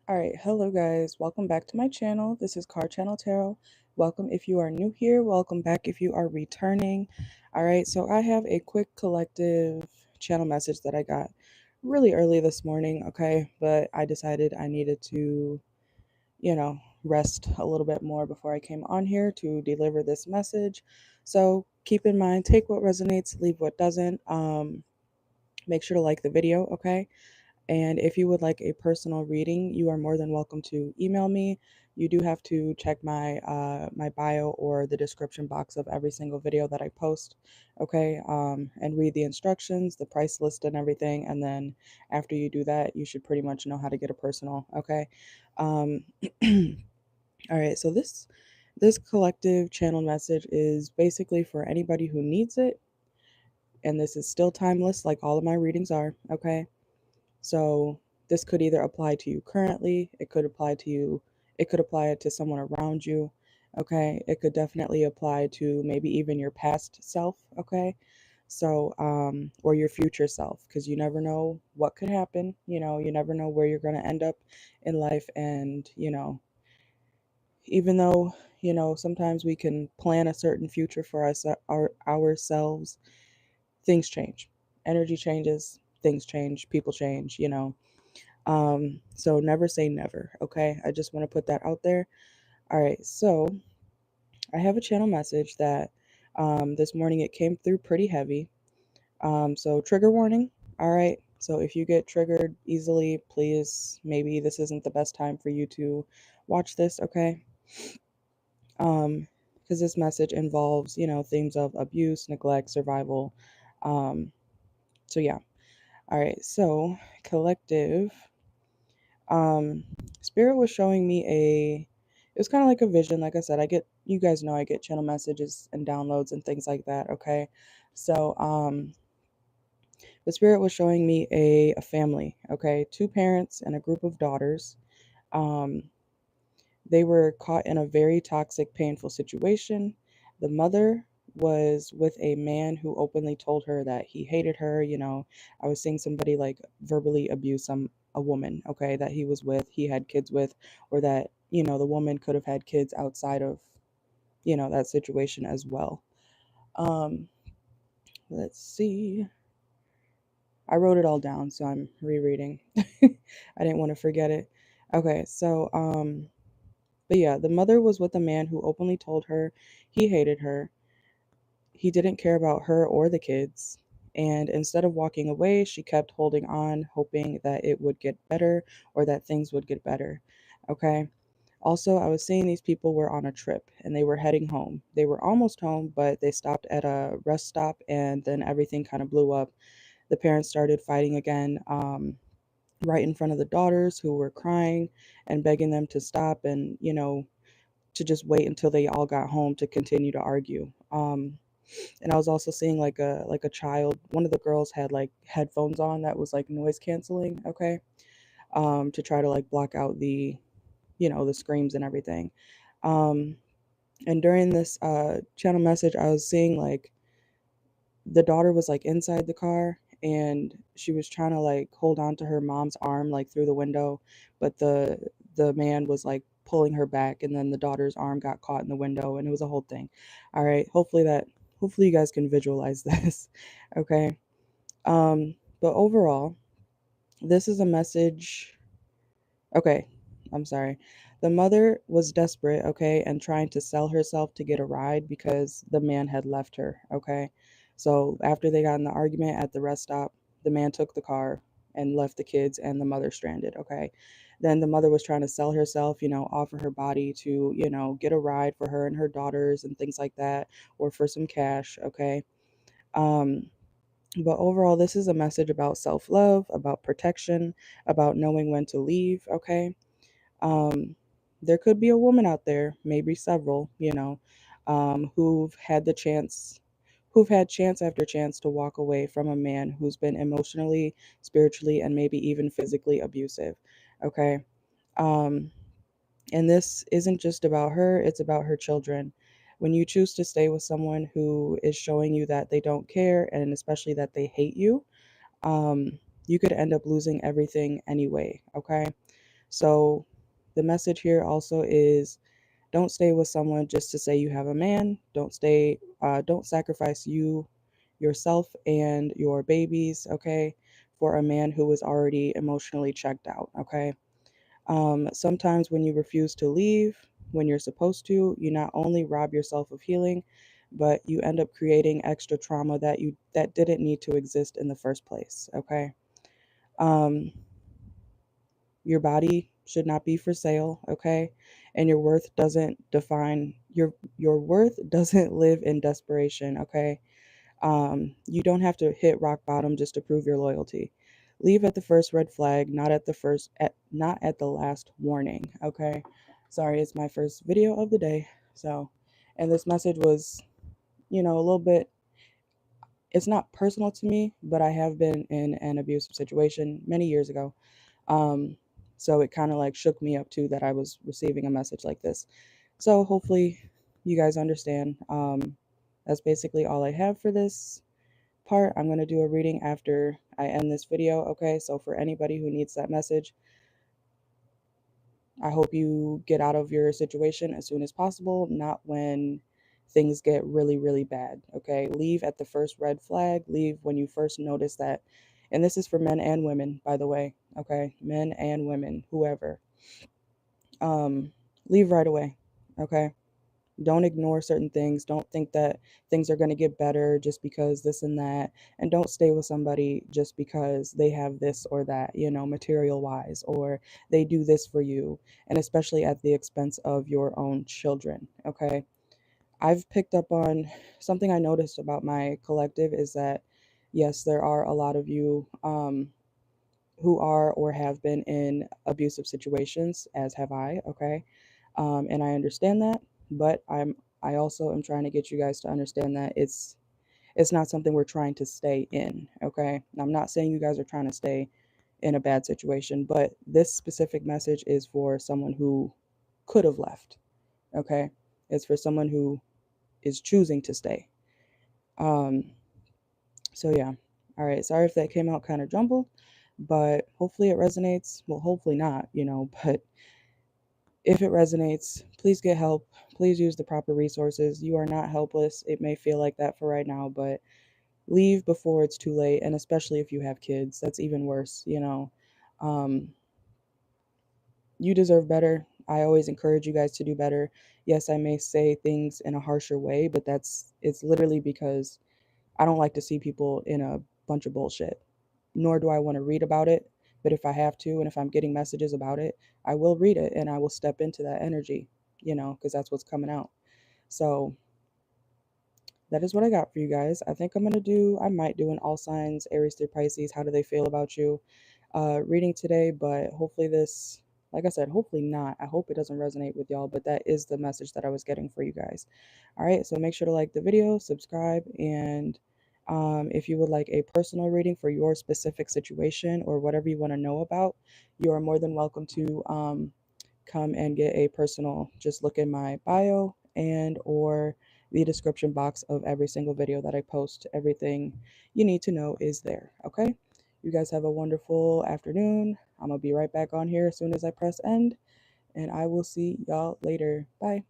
All right, hello guys. Welcome back to my channel. This is CarChanneledTarot. Welcome if you are new here. Welcome back if you are returning. All right, so I have a quick collective channel message that I got really early this morning, okay? But I decided I needed to, rest a little bit more before I came on here to deliver this message. So keep in mind, take what resonates, leave what doesn't. Make sure to like the video, okay? And if you would like a personal reading, you are more than welcome to email me. You do have to check my bio or the description box of every single video that I post, okay? And read the instructions, the price list, and everything. And then after you do that, you should pretty much know how to get a personal, okay? Um, all right. So this collective channel message is basically for anybody who needs it, and this is still timeless, like all of my readings are, okay? So this could either apply to you currently, it could apply to someone around you, okay? It could definitely apply to maybe even your past self, okay? So, or your future self, because you never know what could happen, you never know where you're going to end up in life. And, even though, sometimes we can plan a certain future for us, ourselves, things change. Energy changes, things change, people change, so never say never, okay? I just want to put that out there. All right, so I have a channel message that this morning it came through pretty heavy. So trigger warning, all right? So if you get triggered easily, please, maybe this isn't the best time for you to watch this, okay? Because this message involves, themes of abuse, neglect, survival. Um, so yeah. All right, so collective. um Spirit was showing me it was kind of like a vision. Like I said, you guys know I get channel messages and downloads and things like that, okay? So the Spirit was showing me a family, okay? Two parents and a group of daughters. um they were caught in a very toxic, painful situation. The mother was with a man who openly told her that he hated her. I was seeing somebody like verbally abuse a woman, okay, that he was with, he had kids with, or that, the woman could have had kids outside of, that situation as well. Um, let's see. I wrote it all down, so I'm rereading. I didn't want to forget it. Okay, so but yeah, the mother was with a man who openly told her he hated her. He didn't care about her or the kids. And instead of walking away, she kept holding on, hoping that it would get better or that things would get better. Okay. Also, I was seeing these people were on a trip and they were heading home. They were almost home, but they stopped at a rest stop and then everything kind of blew up. The parents started fighting again, right in front of the daughters, who were crying and begging them to stop and, to just wait until they all got home to continue to argue. And I was also seeing like a child. One of the girls had like headphones on that was like noise canceling, okay, to try to like block out the screams and everything. Um, and during this channel message, I was seeing like the daughter was like inside the car and she was trying to like hold on to her mom's arm like through the window, but the man was like pulling her back, and then the daughter's arm got caught in the window and it was a whole thing. All right, hopefully you guys can visualize this. Okay. But overall, this is a message. Okay, I'm sorry. The mother was desperate, okay, and trying to sell herself to get a ride because the man had left her, okay? So after they got in the argument at the rest stop, the man took the car and left the kids and the mother stranded, okay? Then the mother was trying to sell herself, offer her body to, get a ride for her and her daughters and things like that, or for some cash, okay? Um, but overall, this is a message about self love, about protection, about knowing when to leave, okay? um, there could be a woman out there, maybe several, who've had chance after chance to walk away from a man who's been emotionally, spiritually, and maybe even physically abusive. Okay. Um, and this isn't just about her, it's about her children. When you choose to stay with someone who is showing you that they don't care and especially that they hate you, you could end up losing everything anyway. Okay. So the message here also is, don't stay with someone just to say you have a man. Don't sacrifice yourself and your babies, okay, for a man who is already emotionally checked out, okay? Sometimes when you refuse to leave when you're supposed to, you not only rob yourself of healing, but you end up creating extra trauma that didn't need to exist in the first place, okay? Um, your body should not be for sale, okay? And your worth doesn't define your worth doesn't live in desperation, okay? You don't have to hit rock bottom just to prove your loyalty. Leave at the first red flag, not at the last warning, okay? Sorry, it's my first video of the day. So, and this message was, a little bit, it's not personal to me, but I have been in an abusive situation many years ago. Um, so it kind of like shook me up too that I was receiving a message like this. So hopefully you guys understand. That's basically all I have for this part. I'm going to do a reading after I end this video, okay? So for anybody who needs that message, I hope you get out of your situation as soon as possible, not when things get really, really bad, okay? Leave at the first red flag. Leave when you first notice that. And this is for men and women, by the way, okay? Men and women, whoever. Um, leave right away, okay? Don't ignore certain things. Don't think that things are going to get better just because this and that. And don't stay with somebody just because they have this or that, material wise, or they do this for you. And especially at the expense of your own children. Okay. I've picked up on something I noticed about my collective is that, yes, there are a lot of you who are or have been in abusive situations, as have I. Okay. And I understand that, but I also am trying to get you guys to understand that it's not something we're trying to stay in, okay? I'm not saying you guys are trying to stay in a bad situation, but this specific message is for someone who could have left, okay? It's for someone who is choosing to stay. Um, so yeah. All right, sorry if that came out kind of jumbled, but hopefully it resonates. Well, hopefully not, but if it resonates, please get help. Please use the proper resources. You are not helpless. It may feel like that for right now, but leave before it's too late. And especially if you have kids, that's even worse. Um, you deserve better. I always encourage you guys to do better. Yes, I may say things in a harsher way, but it's literally because I don't like to see people in a bunch of bullshit, nor do I want to read about it. But if I have to, and if I'm getting messages about it, I will read it and I will step into that energy, because that's what's coming out. So that is what I got for you guys. I might do an All Signs, Aries through Pisces. How do they feel about you? Reading today, but hopefully like I said, hopefully not. I hope it doesn't resonate with y'all, but that is the message that I was getting for you guys. All right, so make sure to like the video, subscribe, and if you would like a personal reading for your specific situation or whatever you want to know about, you are more than welcome to come and get a personal. Just look in my bio and or the description box of every single video that I post. Everything you need to know is there. Okay, you guys have a wonderful afternoon. I'm gonna be right back on here as soon as I press end, and I will see y'all later. Bye.